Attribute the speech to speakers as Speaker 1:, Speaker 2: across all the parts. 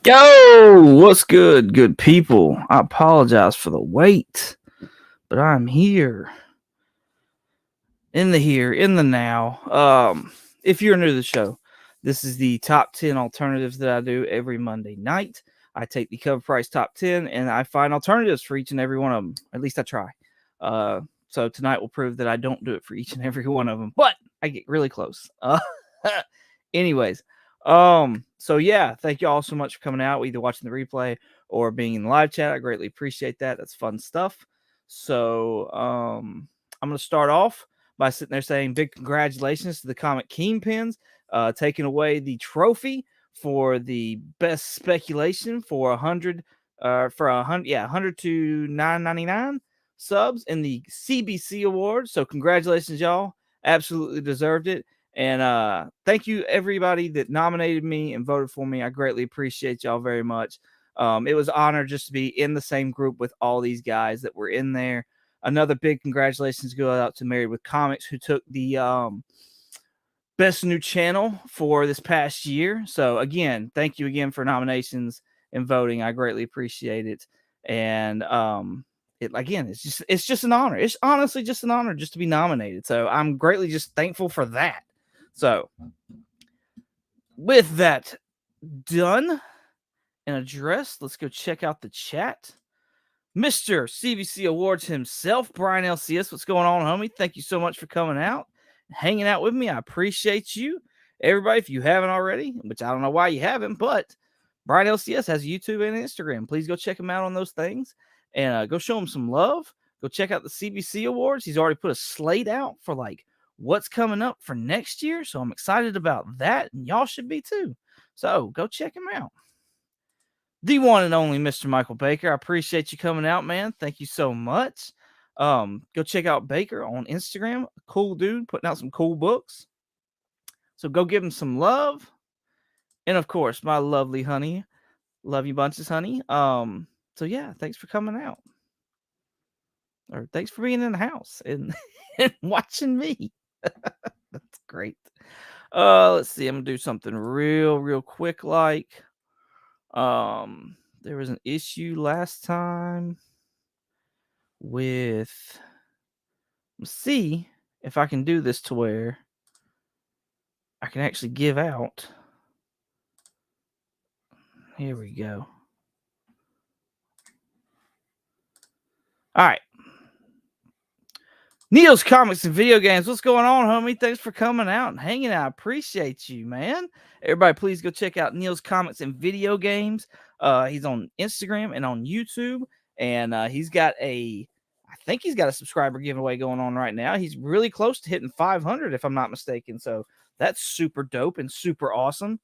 Speaker 1: Yo, what's good people? I apologize for the wait, but I'm in the now. If you're new to the show, this is the top 10 alternatives that I do every Monday night. I take the cover price top 10 and I find alternatives for each and every one of them. At least I try. Uh, so tonight will prove that I don't do it for each and every one of them, but I get really close. Anyways, so yeah, thank you all so much for coming out, either watching the replay or being in the live chat. I greatly appreciate that. That's fun stuff. So, I'm gonna start off by sitting there saying big congratulations to the Comic Kingpins, taking away the trophy for the best speculation for 100, for 100, yeah, 100 to 999 subs in the CBC Awards. So congratulations, y'all! Absolutely deserved it. And thank you everybody that nominated me and voted for me. I greatly appreciate y'all very much. It was an honor just to be in the same group with all these guys that were in there. Another big congratulations go out to Married with Comics, who took the best new channel for this past year. So again, thank you again for nominations and voting. I greatly appreciate it. And it again, it's just an honor. It's honestly just an honor just to be nominated. So I'm greatly just thankful for that. So with that done and addressed, let's go check out the chat. Mr. CBC Awards himself, Brian LCS. What's going on, homie? Thank you so much for coming out and hanging out with me. I appreciate you. Everybody, if you haven't already, which I don't know why you haven't, but Brian LCS has YouTube and Instagram. Please go check him out on those things and go show him some love. Go check out the CBC Awards. He's already put a slate out for like what's coming up for next year. So I'm excited about that. And y'all should be too. So go check him out. The one and only Mr. Michael Baker. I appreciate you coming out, man. Thank you so much. Go check out Baker on Instagram. Cool dude, putting out some cool books. So go give him some love. And of course, my lovely honey. Love you bunches, honey. So yeah, thanks for coming out. Or thanks for being in the house and, and watching me. That's great. Let's see. I'm gonna do something real quick like. There was an issue last time with, let's see if I can do this to where I can actually give out. Here we go. All right. Neil's Comics and Video Games. What's going on, homie? Thanks for coming out and hanging out. I appreciate you, man. Everybody, please go check out Neil's Comics and Video Games. He's on Instagram and on YouTube, and he's got I think he's got a subscriber giveaway going on right now. He's really close to hitting 500, if I'm not mistaken. So that's super dope and super awesome.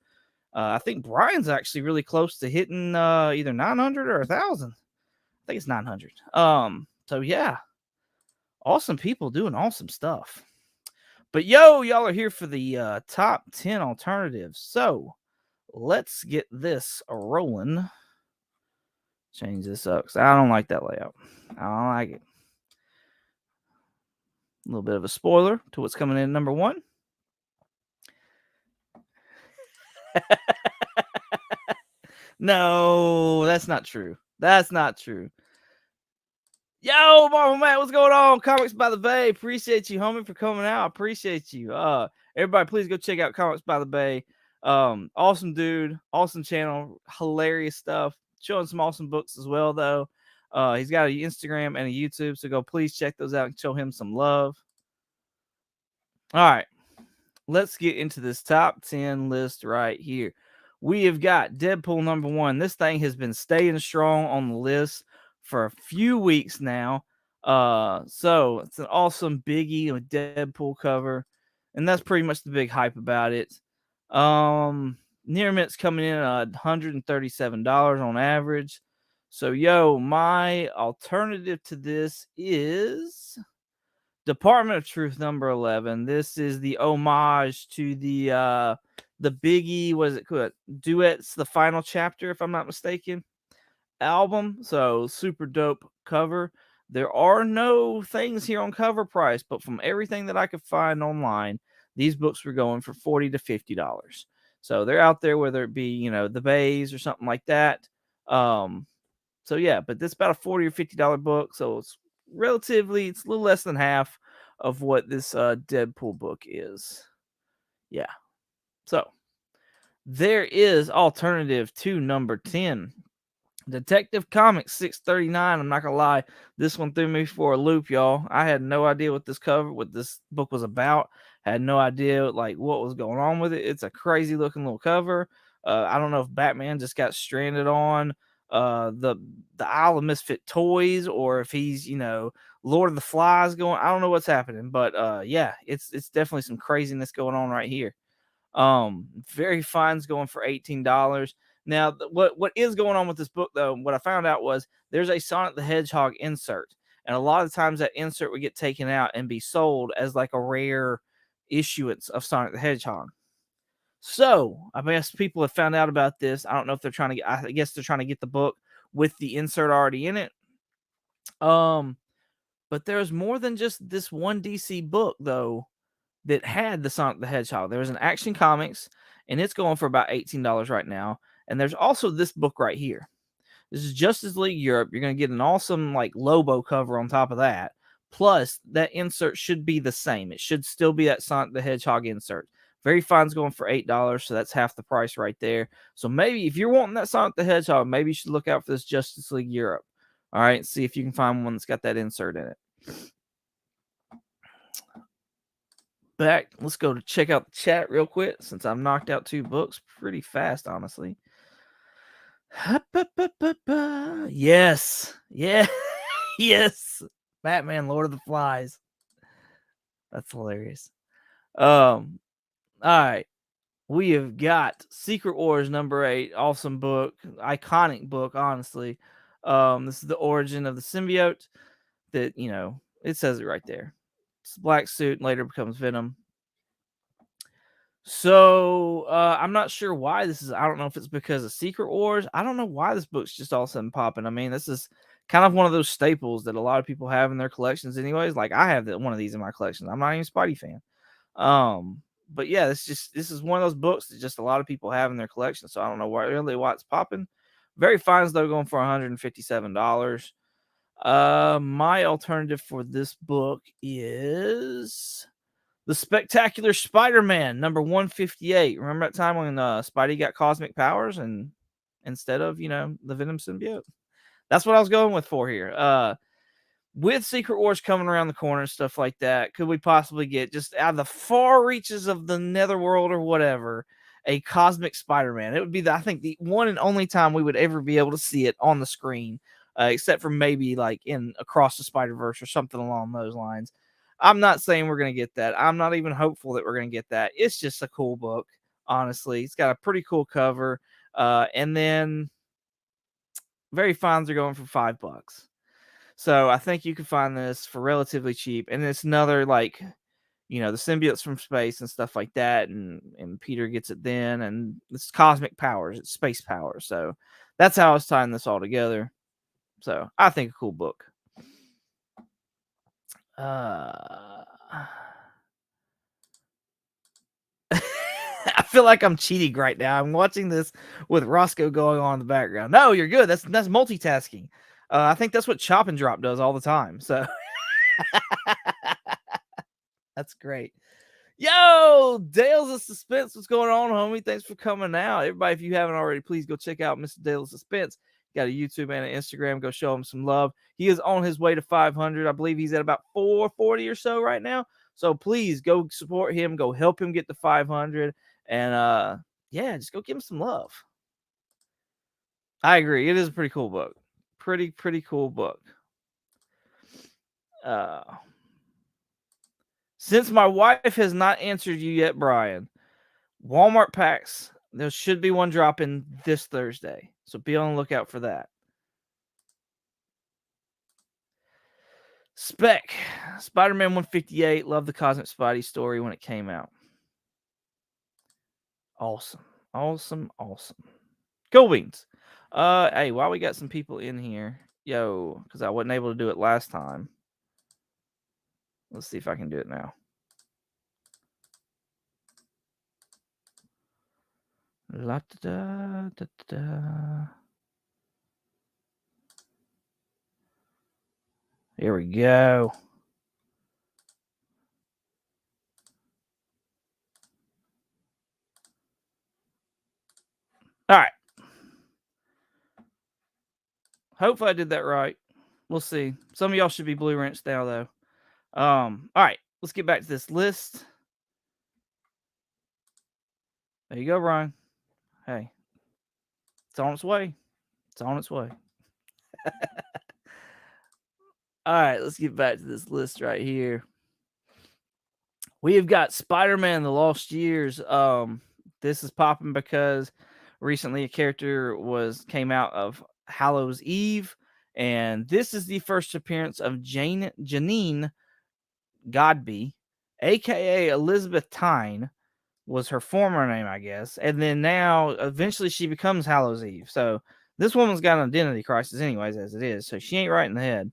Speaker 1: I think Brian's actually really close to hitting either 900 or 1,000. I think it's 900. So yeah. Awesome people doing awesome stuff. But y'all are here for the top 10 alternatives. So let's get this rolling. Change this up because I don't like that layout. I don't like it. A little bit of a spoiler to what's coming in at number 1. No, that's not true. That's not true. Yo, Marvel Matt, what's going on? Comics by the Bay. Appreciate you, homie, for coming out. Appreciate you. Everybody, please go check out Comics by the Bay. Awesome dude, awesome channel, hilarious stuff. Showing some awesome books as well, though. He's got an Instagram and a YouTube, so go please check those out and show him some love. All right, let's get into this top 10 list right here. We have got Deadpool number 1. This thing has been staying strong on the list for a few weeks now. So it's an awesome biggie with Deadpool cover, and that's pretty much the big hype about it. Near Mint's coming in at $137 on average. So my alternative to this is Department of Truth number 11. This is the homage to the biggie, what is it called? Duets, the final chapter, if I'm not mistaken, album. So super dope cover. There are no things here on Covrprice, but from everything that I could find online, these books were going for $40 to $50. So they're out there, whether it be, the bays or something like that. Um, so yeah, but this about a $40 or $50 book. So it's a little less than half of what this Deadpool book is. Yeah. So there is alternative to number 10. Detective Comics 639. I'm not gonna lie, this one threw me for a loop, y'all. I had no idea what this book was about. Had no idea like what was going on with it. It's a crazy looking little cover. I don't know if Batman just got stranded on the Isle of Misfit Toys, or if he's Lord of the Flies going. I don't know what's happening, but yeah, it's definitely some craziness going on right here. Very Fine's going for $18. Now, what is going on with this book, though, what I found out was there's a Sonic the Hedgehog insert. And a lot of times that insert would get taken out and be sold as like a rare issuance of Sonic the Hedgehog. So I guess people have found out about this. I don't know if they're trying to get, I guess they're trying to get the book with the insert already in it. But there's more than just this one DC book, though, that had the Sonic the Hedgehog. There was an Action Comics, and it's going for about $18 right now. And there's also this book right here. This is Justice League Europe. You're going to get an awesome like Lobo cover on top of that. Plus, that insert should be the same. It should still be that Sonic the Hedgehog insert. Very Fine's going for $8, so that's half the price right there. So maybe if you're wanting that Sonic the Hedgehog, maybe you should look out for this Justice League Europe. All right, see if you can find one that's got that insert in it. Back, let's go to check out the chat real quick since I've knocked out 2 books pretty fast, honestly. Yes, yeah, yes, Batman, Lord of the Flies. That's hilarious. All right, we have got Secret Wars number 8, awesome book, iconic book, honestly. This is the origin of the symbiote. That it says it right there. It's black suit, and later becomes Venom. So I'm not sure why this is. I don't know if it's because of Secret Wars. I don't know why this book's just all of a sudden popping. I mean, this is kind of one of those staples that a lot of people have in their collections, anyways. Like I have one of these in my collection. I'm not even a Spidey fan. But yeah, this is one of those books that just a lot of people have in their collection. So I don't know why it's popping. Very Fine's though going for $157. My alternative for this book is The Spectacular Spider-Man, number 158. Remember that time when Spidey got cosmic powers and instead of, the Venom symbiote? That's what I was going with for here. With Secret Wars coming around the corner and stuff like that, could we possibly get just out of the far reaches of the netherworld or whatever, a cosmic Spider-Man? It would be, I think, the one and only time we would ever be able to see it on the screen, except for maybe like in Across the Spider-Verse or something along those lines. I'm not saying we're going to get that. I'm not even hopeful that we're going to get that. It's just a cool book, honestly. It's got a pretty cool cover. And then Very Fines are going for $5. So I think you can find this for relatively cheap. And it's another like, the symbiotes from space and stuff like that. And Peter gets it then. And it's cosmic powers. It's space powers. So that's how I was tying this all together. So I think a cool book. I feel like I'm cheating right now. I'm watching this with Roscoe going on in the background. No, you're good. That's multitasking. I think that's what Chop and Drop does all the time. So that's great. Yo, Dale's of Suspense. What's going on, homie? Thanks for coming out. Everybody, if you haven't already, please go check out Mr. Dale's Suspense. Got a YouTube and an Instagram. Go show him some love. He is on his way to 500. I believe he's at about 440 or so right now. So please go support him. Go help him get to 500. And yeah, just go give him some love. I agree. It is a pretty cool book. Pretty cool book. Since my wife has not answered you yet, Brian, Walmart packs, there should be one dropping this Thursday. So be on the lookout for that. Spec, Spider-Man 158. Love the Cosmic Spidey story when it came out. Awesome. Cool beans. Hey, while we got some people in here, because I wasn't able to do it last time. Let's see if I can do it now. La da da da. Here we go. All right. Hopefully I did that right. We'll see. Some of y'all should be blue wrenched now, though. All right. Let's get back to this list. There you go, Ryan. Hey, it's on its way. It's on its way. All right, let's get back to this list right here. We have got Spider-Man: The Lost Years. This is popping because recently a character came out of Hallows Eve, and this is the first appearance of Janine Godby, aka Elizabeth Tyne, was her former name, I guess. And then now eventually she becomes Hallows Eve. So this woman's got an identity crisis anyways, as it is. So she ain't right in the head.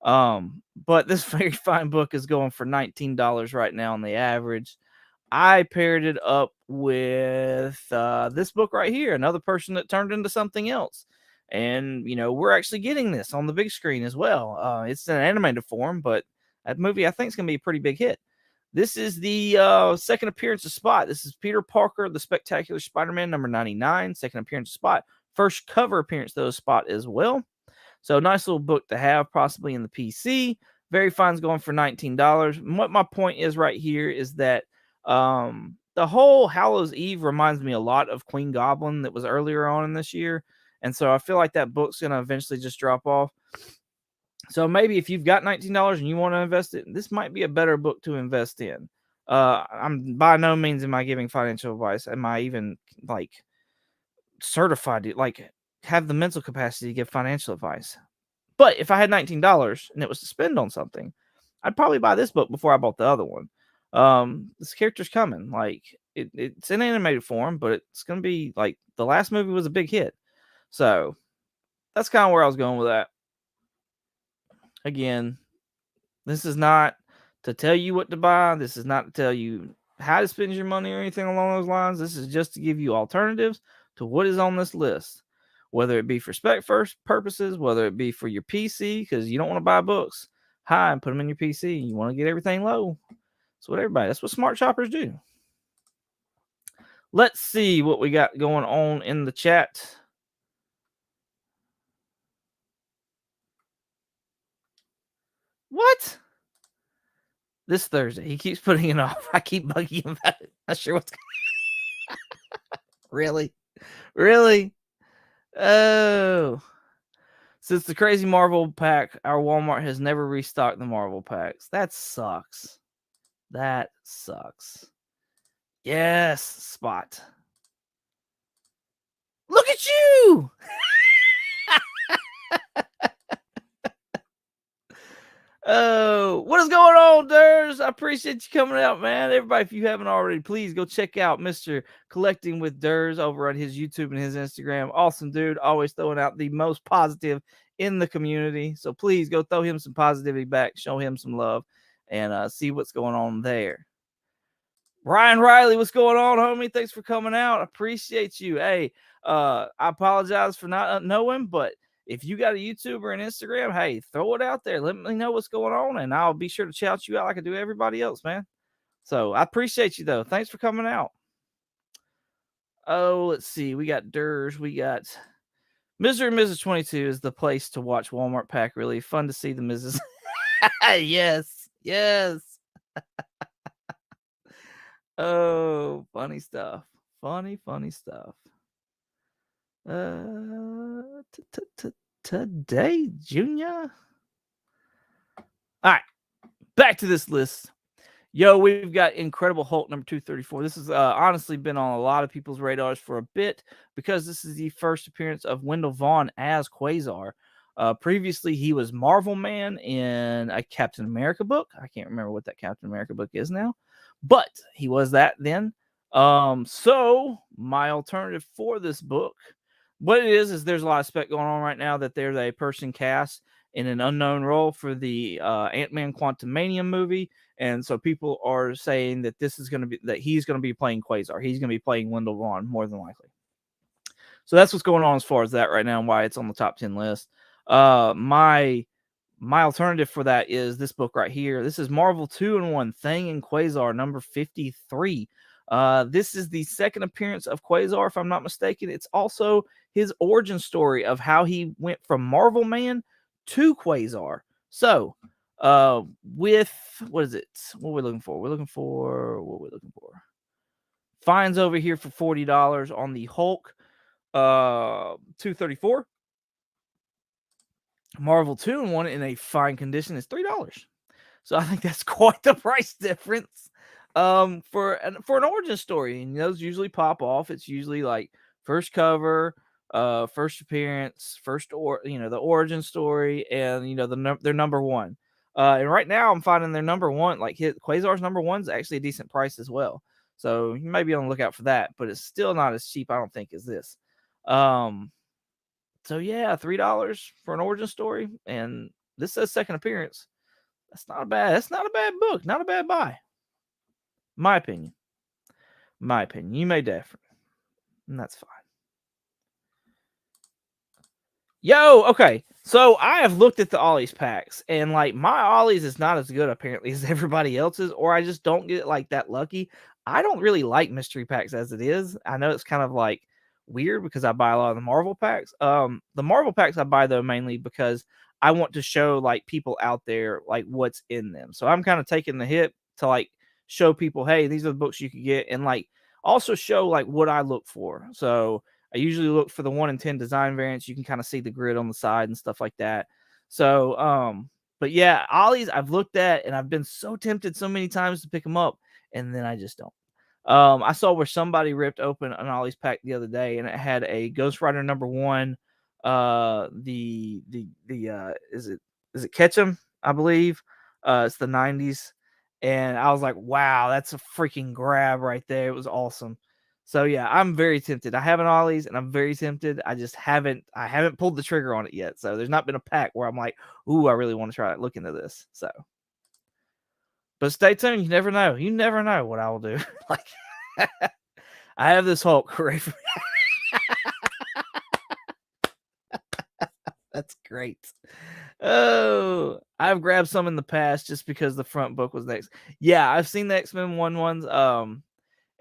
Speaker 1: But this very fine book is going for $19 right now on the average. I paired it up with this book right here, Another Person That Turned Into Something Else. And, we're actually getting this on the big screen as well. It's an animated form, but that movie I think is going to be a pretty big hit. This is the second appearance of Spot. This is Peter Parker, the Spectacular Spider-Man, number 99. Second appearance of Spot. First cover appearance, though, of Spot as well. So nice little book to have, possibly in the PC. Very Fine's going for $19. And what my point is right here is that the whole Hallows Eve reminds me a lot of Queen Goblin that was earlier on in this year. And so I feel like that book's going to eventually just drop off. So maybe if you've got $19 and you want to invest it, this might be a better book to invest in. I'm by no means am I giving financial advice. Am I even certified to have the mental capacity to give financial advice? But if I had $19 and it was to spend on something, I'd probably buy this book before I bought the other one. This character's coming. It's in animated form, but it's gonna be the last movie was a big hit. So that's kind of where I was going with that. Again, this is not to tell you what to buy. This is not to tell you how to spend your money or anything along those lines. This is just to give you alternatives to what is on this list, whether it be for spec first purposes, whether it be for your PC, because you don't want to buy books high and put them in your PC. You want to get everything low. That's what smart shoppers do. Let's see what we got going on in the chat. What? This Thursday. He keeps putting it off. I keep bugging him about it. Not sure what's going on. Really? Really? Oh. Since the crazy Marvel pack, our Walmart has never restocked the Marvel packs. That sucks. That sucks. Yes, Spot. Look at you! Oh, what is going on, Durs? I appreciate you coming out, man. Everybody, if you haven't already, please go check out Mr. Collecting with Durs over on his YouTube and his Instagram. Awesome dude, always throwing out the most positive in the community. So please go throw him some positivity back, show him some love, and see what's going on there. Ryan Riley, what's going on, homie? Thanks for coming out. I appreciate you. Hey, I apologize for not knowing, but if you got a YouTube or an Instagram, hey, throw it out there. Let me know what's going on, and I'll be sure to shout you out like I do everybody else, man. So I appreciate you, though. Thanks for coming out. Oh, let's see. We got Durs. We got Mr. and Mrs. 22 is the place to watch Walmart pack. Really fun to see the Mrs. Yes. Yes. Oh, funny stuff. Funny stuff. Today, Junior. All right, back to this list. Yo, we've got Incredible Hulk number 234. This has honestly been on a lot of people's radars for a bit because this is the first appearance of Wendell Vaughn as Quasar. Previously, he was Marvel Man in a Captain America book. I can't remember what that Captain America book is now, but he was that then. So my alternative for this book, what it is there's a lot of spec going on right now that there's a person cast in an unknown role for the Ant-Man Quantumania movie. And so people are saying that this is going to be, that he's going to be playing Quasar. He's going to be playing Wendell Vaughn more than likely. So that's what's going on as far as that right now and why it's on the top 10 list. My alternative for that is this book right here. This is Marvel 2-in-1 Thing and Quasar number 53. This is the second appearance of Quasar, if I'm not mistaken. It's also his origin story of how he went from Marvel Man to Quasar. So, with what is it? What are we looking for? What are we looking for? Fines over here for $40 on the Hulk 234. Marvel 2-in-1 in a fine condition is $3. So I think that's quite the price difference. For an origin story, and those usually pop off. It's usually like first cover, first appearance, the origin story, and their number one. And right now I'm finding their number one, like Quasar's number one, is actually a decent price as well. So you may be on the lookout for that, but it's still not as cheap, I don't think, as this. So yeah, $3 for an origin story, and this says second appearance. That's not a bad book, not a bad buy. My opinion. You may differ, and that's fine. Yo, okay. So I have looked at the Ollie's packs, and like my Ollie's is not as good apparently as everybody else's, or I just don't get like that lucky. I don't really like mystery packs as it is. I know it's kind of like weird because I buy a lot of the Marvel packs. The Marvel packs I buy though mainly because I want to show like people out there like what's in them. So I'm kind of taking the hit to like show people, hey, these are the books you could get, and like also show like what I look for. So I usually look for the 1 in 10 design variants. You can kind of see the grid on the side and stuff like that. So, but yeah, Ollie's I've looked at and I've been so tempted so many times to pick them up, and then I just don't. I saw where somebody ripped open an Ollie's pack the other day, and it had a Ghost Rider number 1. Is it Ketchum? I believe. It's the 90s, and I was like, wow, that's a freaking grab right there. It was awesome. So yeah, I'm very tempted. I have an Ollie's and I'm very tempted. I just haven't pulled the trigger on it yet. So there's not been a pack where I'm like, ooh, I really want to try to look into this. So, but stay tuned. You never know. You never know what I will do. Like, I have this Hulk right for That's great. Oh, I've grabbed some in the past just because the front book was next. Yeah, I've seen the X-Men 1 ones.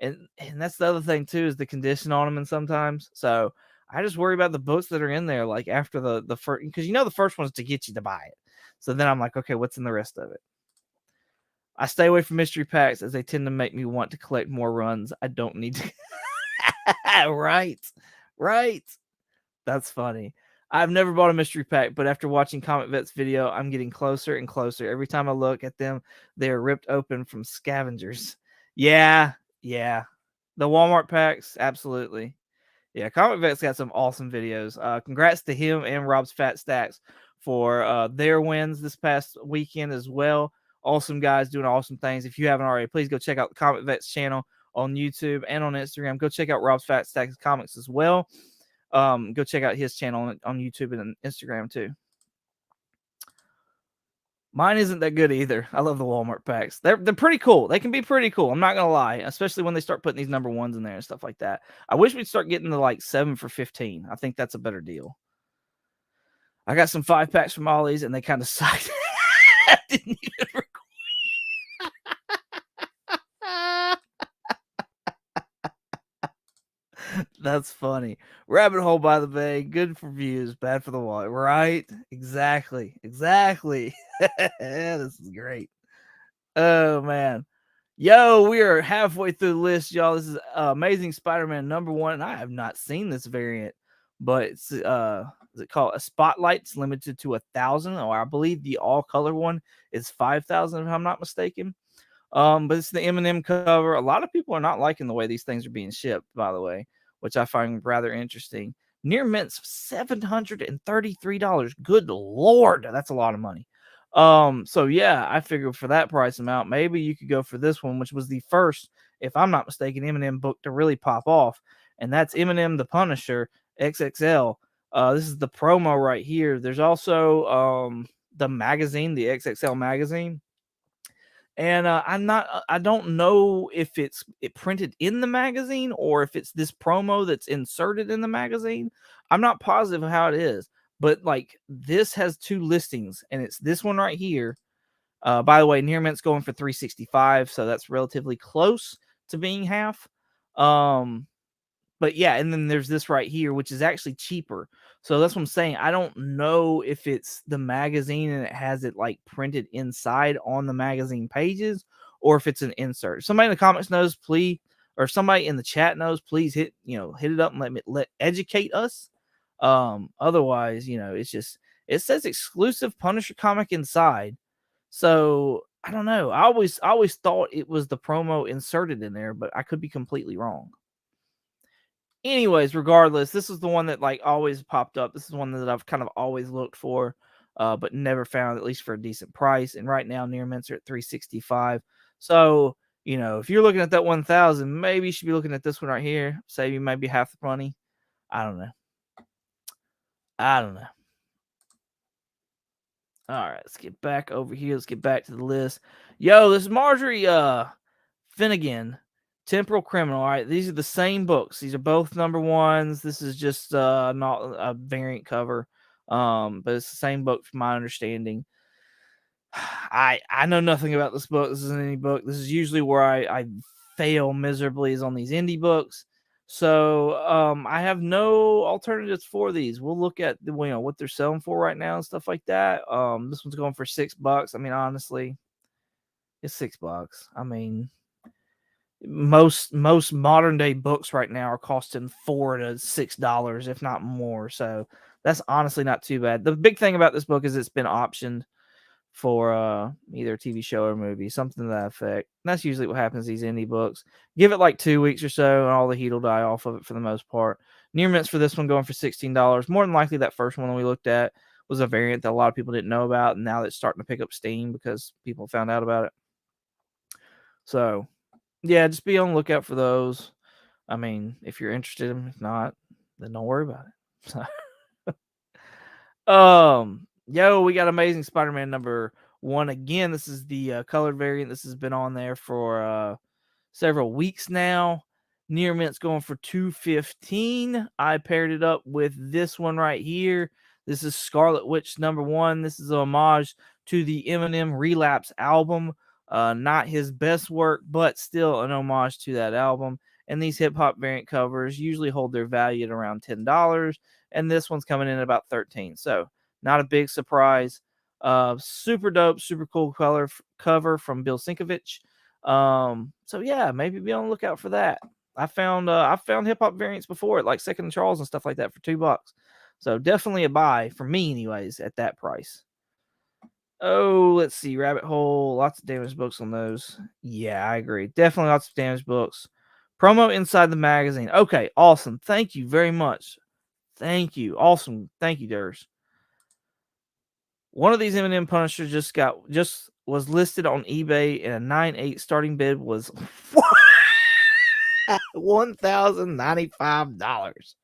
Speaker 1: And that's the other thing too, is the condition on them, and sometimes. So I just worry about the books that are in there, like after the first, because the first one's to get you to buy it. So then I'm like, okay, what's in the rest of it? I stay away from mystery packs as they tend to make me want to collect more runs I don't need to. Right. That's funny. I've never bought a mystery pack, but after watching Comic Vet's video, I'm getting closer and closer. Every time I look at them, they are ripped open from scavengers. Yeah. The Walmart packs, absolutely. Yeah, Comic Vet's got some awesome videos. Congrats to him and Rob's Fat Stacks for their wins this past weekend as well. Awesome guys doing awesome things. If you haven't already, please go check out the Comic Vet's channel on YouTube and on Instagram. Go check out Rob's Fat Stacks Comics as well. Go check out his channel on YouTube and Instagram too. Mine isn't that good either. I love the Walmart packs. They're pretty cool. They can be pretty cool. I'm not gonna lie, especially when they start putting these number ones in there and stuff like that. I wish we'd start getting to like 7 for $15. I think that's a better deal. I got some 5 packs from Ollie's and they kind of sucked. I didn't even record. That's funny. Rabbit hole by the bay, good for views, bad for the wallet. Right? Exactly. This is great. Oh man. Yo, we are halfway through the list, y'all. This is Amazing Spider-Man number 1. And I have not seen this variant, but it's is it called a Spotlight? It's limited to 1,000, or I believe the all color one is 5,000 if I'm not mistaken. But it's the M&M cover. A lot of people are not liking the way these things are being shipped, by the way, which I find rather interesting. Near mint's $733. Good Lord, that's a lot of money. So yeah, I figured for that price amount, maybe you could go for this one, which was the first, if I'm not mistaken, M&M book to really pop off, and that's M&M the Punisher XXL. This is the promo right here. There's also the magazine, the XXL magazine. And I don't know if it printed in the magazine or if it's this promo that's inserted in the magazine. I'm not positive of how it is, but like this has two listings, and it's this one right here. By the way, Near Mint's going for 365, so that's relatively close to being half. But yeah, and then there's this right here, which is actually cheaper. So that's what I'm saying. I don't know if it's the magazine and it has it like printed inside on the magazine pages, or if it's an insert. If somebody in the comments knows, please, or somebody in the chat knows, please hit it up and let educate us. Otherwise, it's just it says exclusive Punisher comic inside. So I don't know. I always thought it was the promo inserted in there, but I could be completely wrong. Anyways, regardless, this is the one that like always popped up. This is one that I've kind of always looked for, but never found, at least for a decent price. And right now, near mints are at 365. So if you're looking at that 1,000, maybe you should be looking at this one right here. Save you maybe half the money. I don't know. All right, let's get back over here. Let's get back to the list. Yo, this is Marjorie Finnegan, Temporal Criminal. All right, these are the same books. These are both number ones. This is just not a variant cover, but it's the same book from my understanding. I know nothing about this book. This isn't any book. This is usually where I fail miserably, is on these indie books. So I have no alternatives for these. We'll look at what they're selling for right now and stuff like that. This one's going for $6. I mean, honestly, it's $6. I mean, most modern day books right now are costing $4 to $6, if not more. So that's honestly not too bad. The big thing about this book is it's been optioned for either a TV show or movie, something to that effect. And that's usually what happens to these indie books. Give it like 2 weeks or so, and all the heat will die off of it for the most part. Near mints for this one going for $16. More than likely, that first one we looked at was a variant that a lot of people didn't know about, and now it's starting to pick up steam because people found out about it. So, yeah, just be on the lookout for those. I mean, if you're interested, if not, then don't worry about it. Yo, we got Amazing Spider-Man number 1 again. This is the colored variant. This has been on there for several weeks now. Near Mint's going for $2.15. I paired it up with this one right here. This is Scarlet Witch number 1. This is a homage to the Eminem Relapse album. Not his best work, but still an homage to that album. And these hip hop variant covers usually hold their value at around $10. And this one's coming in at about $13. So not a big surprise. Super dope, super cool cover from Bill Sinkovich. So yeah, maybe be on the lookout for that. I found hip hop variants before at like Second and Charles and stuff like that for $2. So definitely a buy for me, anyways, at that price. Oh, let's see, Rabbit Hole, lots of damaged books on those. Yeah, I agree. Definitely lots of damaged books. Promo inside the magazine. Okay, awesome. Thank you very much. Thank you. Awesome. Thank you, Durs. One of these Eminem Punishers just was listed on eBay, and a 9.8 starting bid was $1,095.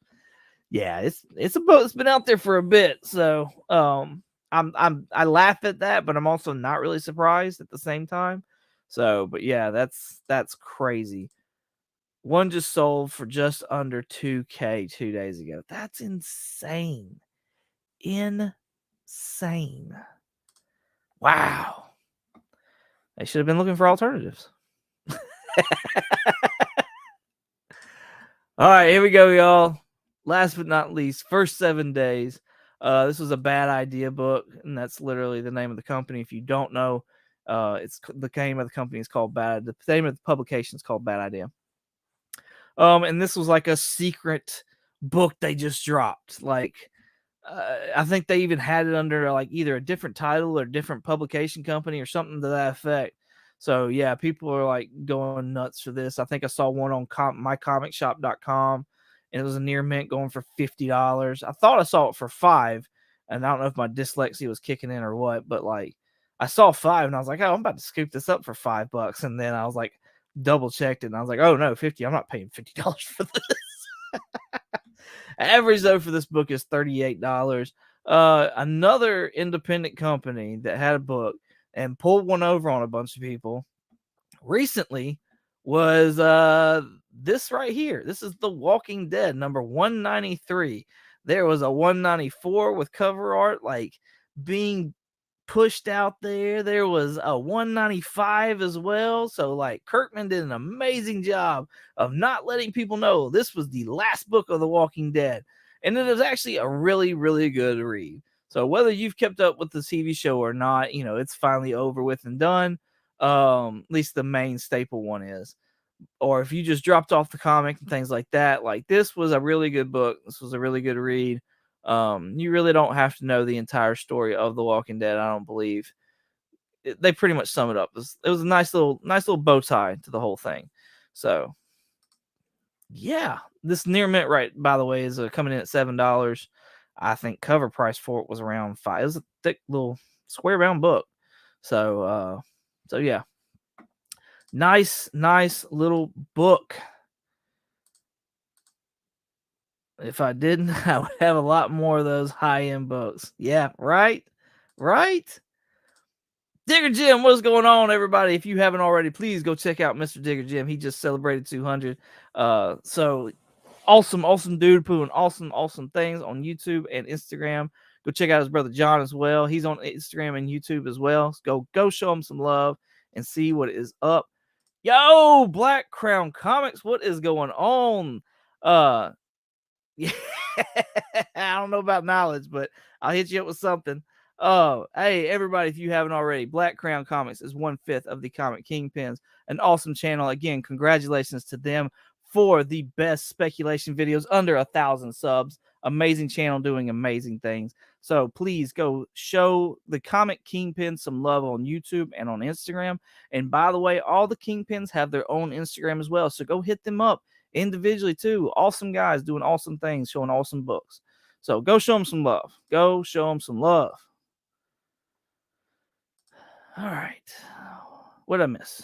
Speaker 1: Yeah, it's a boat that's been out there for a bit, so I laugh at that, but I'm also not really surprised at the same time. So, but yeah, that's crazy. One just sold for just under 2K 2 days ago. That's insane. Insane. Wow. They should have been looking for alternatives. All right, here we go, y'all. Last but not least, First 7 Days. This was a Bad Idea book, and that's literally the name of the company. If you don't know, it's the name of the company is called Bad. The name of the publication is called Bad Idea. And this was like a secret book they just dropped. Like, I think they even had it under like either a different title or different publication company or something to that effect. So yeah, people are like going nuts for this. I think I saw one on mycomicshop.com, and it was a near mint going for $50. I thought I saw it for $5, and I don't know if my dyslexia was kicking in or what, but like I saw $5 and I was like, oh, I'm about to scoop this up for $5. And then I was like, double checked it, and I was like, oh no, 50. I'm not paying $50 for this. Average though for this book is $38. Another independent company that had a book and pulled one over on a bunch of people recently was this right here. This is The Walking Dead number 193. There was a 194 with cover art like being pushed out there. There was a 195 as well. So like Kirkman did an amazing job of not letting people know this was the last book of The Walking Dead. And it is actually a really, really good read. So whether you've kept up with the TV show or not, it's finally over with and done. At least the main staple one is. Or if you just dropped off the comic and things like that, like this was a really good book. This was a really good read. You really don't have to know the entire story of The Walking Dead, I don't believe. They pretty much sum it up. It was a nice little bow tie to the whole thing. So yeah, this Near Mint, right, by the way, is coming in at $7. I think cover price for it was around $5. It was a thick little square bound book. So yeah, nice little book. If I didn't, I would have a lot more of those high-end books. Yeah, right? Digger Jim, what's going on, everybody? If you haven't already, please go check out Mr. Digger Jim. He just celebrated 200. So awesome dude doing awesome things on YouTube and Instagram. Go check out his brother John as well. He's on Instagram and YouTube as well. So go show him some love and see what is up. Yo, Black Crown Comics, what is going on? Yeah, I don't know about knowledge, but I'll hit you up with something. Oh, hey, everybody, if you haven't already, Black Crown Comics is 1/5 of the Comic Kingpins, an awesome channel. Again, congratulations to them for the best speculation videos under 1,000 subs. Amazing channel doing amazing things. So please go show the Comic Kingpin some love on YouTube and on Instagram. And by the way, all the Kingpins have their own Instagram as well. So go hit them up individually too. Awesome guys doing awesome things, showing awesome books. So go show them some love. Go show them some love. All right. What did I miss?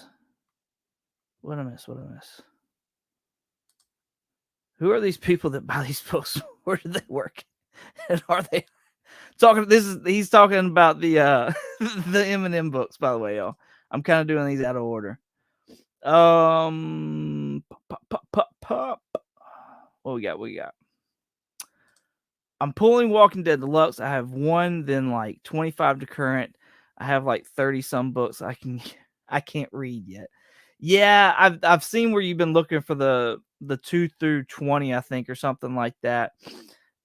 Speaker 1: Who are these people that buy these books? Where do they work? And are they talking? He's talking about the the Eminem books, by the way, y'all. I'm kind of doing these out of order. What we got? I'm pulling Walking Dead Deluxe. I have one, then like 25 to current. I have like 30 some books I can't read yet. Yeah, I've seen where you've been looking for the 2 through 20, I think, or something like that.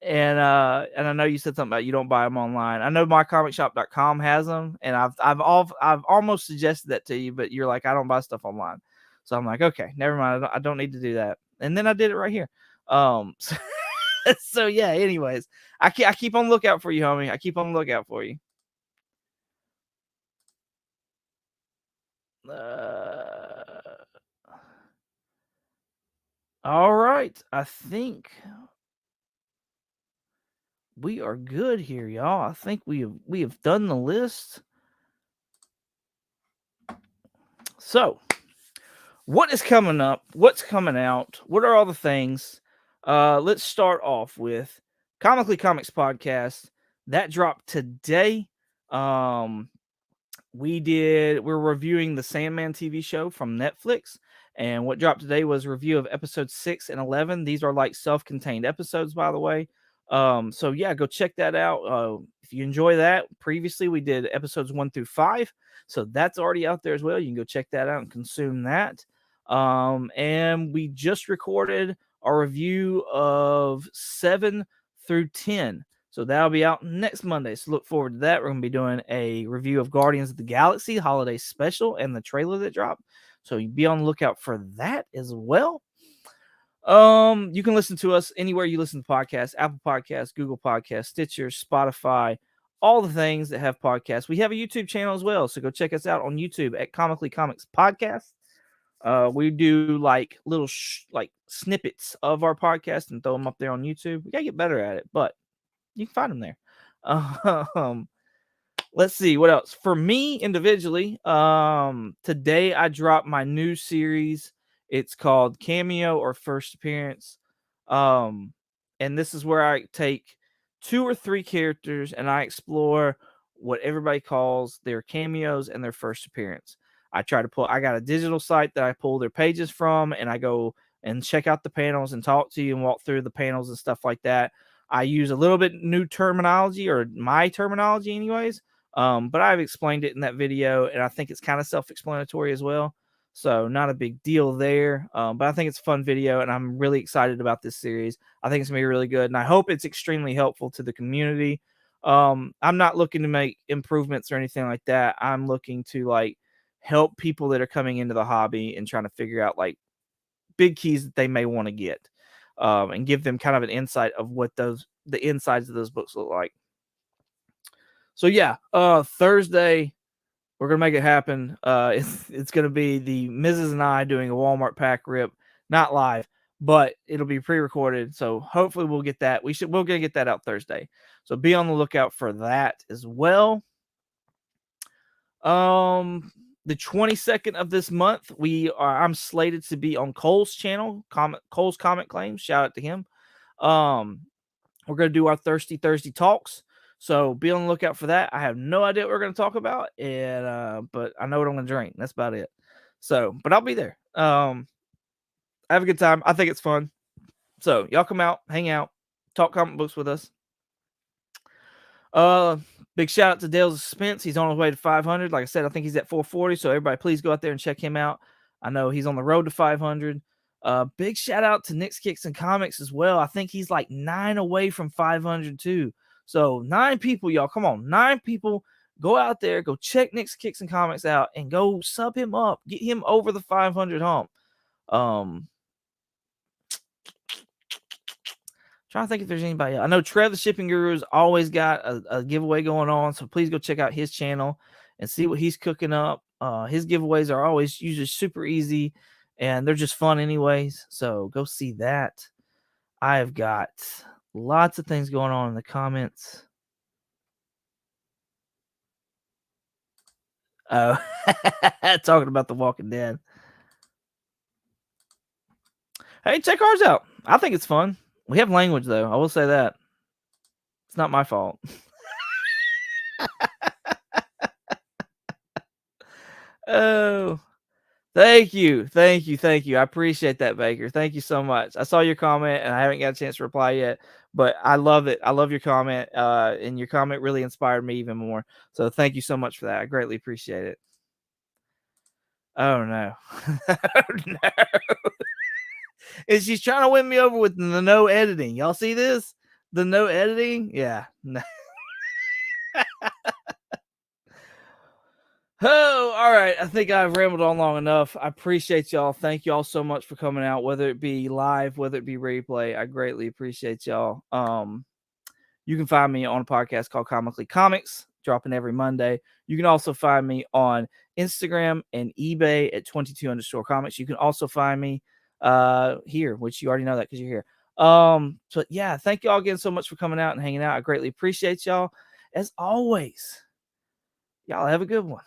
Speaker 1: And I know you said something about you don't buy them online. I know mycomicshop.com has them, and I've almost suggested that to you, but you're like, I don't buy stuff online. So I'm like, okay, never mind. I don't need to do that. And then I did it right here. So yeah, anyways, I keep on lookout for you, homie. I keep on lookout for you. All right. I think we are good here, y'all. I think we have done the list. So, what is coming up? What's coming out? What are all the things? Let's start off with Comically Comics podcast that dropped today. We're reviewing the Sandman TV show from Netflix, and what dropped today was a review of episodes 6 and 11. These are like self-contained episodes, by the way. So yeah, go check that out. If you enjoy that, previously we did episodes 1 through 5, so that's already out there as well. You can go check that out and consume that. And we just recorded our review of 7 through 10. So that'll be out next Monday. So look forward to that. We're going to be doing a review of Guardians of the Galaxy holiday special and the trailer that dropped. So you be on the lookout for that as well. You can listen to us anywhere you listen to podcasts: Apple Podcasts, Google Podcasts, Stitcher, Spotify, all the things that have podcasts. We have a YouTube channel as well. So go check us out on YouTube at Comically Comics Podcast. We do like little like snippets of our podcast and throw them up there on YouTube. We got to get better at it, but you can find them there. Let's see what else. For me individually, today I dropped my new series. It's called Cameo or First Appearance. And this is where I take 2 or 3 characters and I explore what everybody calls their cameos and their first appearance. I got a digital site that I pull their pages from, and I go and check out the panels and talk to you and walk through the panels and stuff like that. I use a little bit new terminology, or my terminology anyways. But I've explained it in that video, and I think it's kind of self-explanatory as well. So not a big deal there. But I think it's a fun video, and I'm really excited about this series. I think it's gonna be really good, and I hope it's extremely helpful to the community. I'm not looking to make improvements or anything like that. I'm looking to like help people that are coming into the hobby and trying to figure out like big keys that they may want to get, and give them kind of an insight of what the insides of those books look like. So yeah, Thursday we're gonna make it happen. It's gonna be the Mrs. and I doing a Walmart pack rip, not live, but it'll be pre-recorded. So hopefully we'll get that. We're gonna get that out Thursday. So be on the lookout for that as well. The 22nd of this month, I'm slated to be on Cole's channel, Cole's Comic Claims. Shout out to him. We're gonna do our Thirsty Thursday talks. So be on the lookout for that. I have no idea what we're going to talk about, and but I know what I'm going to drink. That's about it. So, but I'll be there. I have a good time. I think it's fun. So y'all come out, hang out, talk comic books with us. Big shout out to Dale's Suspense. He's on his way to 500. Like I said, I think he's at 440. So everybody, please go out there and check him out. I know he's on the road to 500. Big shout out to Nick's Kicks and Comics as well. I think he's like 9 away from 500 too. So 9 people, y'all, come on, 9 people, go out there, go check Nick's Kicks and Comics out, and go sub him up, get him over the 500 hump. Trying to think if there's anybody else. I know Trev the Shipping Guru's always got a giveaway going on, so please go check out his channel and see what he's cooking up. His giveaways are always usually super easy, and they're just fun anyways. So go see that. I have got lots of things going on in the comments. Oh, talking about The Walking Dead. Hey, check ours out. I think it's fun. We have language, though. I will say that. It's not my fault. Oh, thank you. Thank you. Thank you. I appreciate that, Baker. Thank you so much. I saw your comment, and I haven't got a chance to reply yet, but I love it. I love your comment, and your comment really inspired me even more. So thank you so much for that. I greatly appreciate it. Oh, no. Oh, no. And she's trying to win me over with the no editing. Y'all see this? The no editing? Yeah. Oh, all right. I think I've rambled on long enough. I appreciate y'all. Thank y'all so much for coming out, whether it be live, whether it be replay. I greatly appreciate y'all. You can find me on a podcast called Comically Comics, dropping every Monday. You can also find me on Instagram and eBay at 22_comics. You can also find me here, which you already know that because you're here. So yeah, thank y'all again so much for coming out and hanging out. I greatly appreciate y'all. As always, y'all have a good one.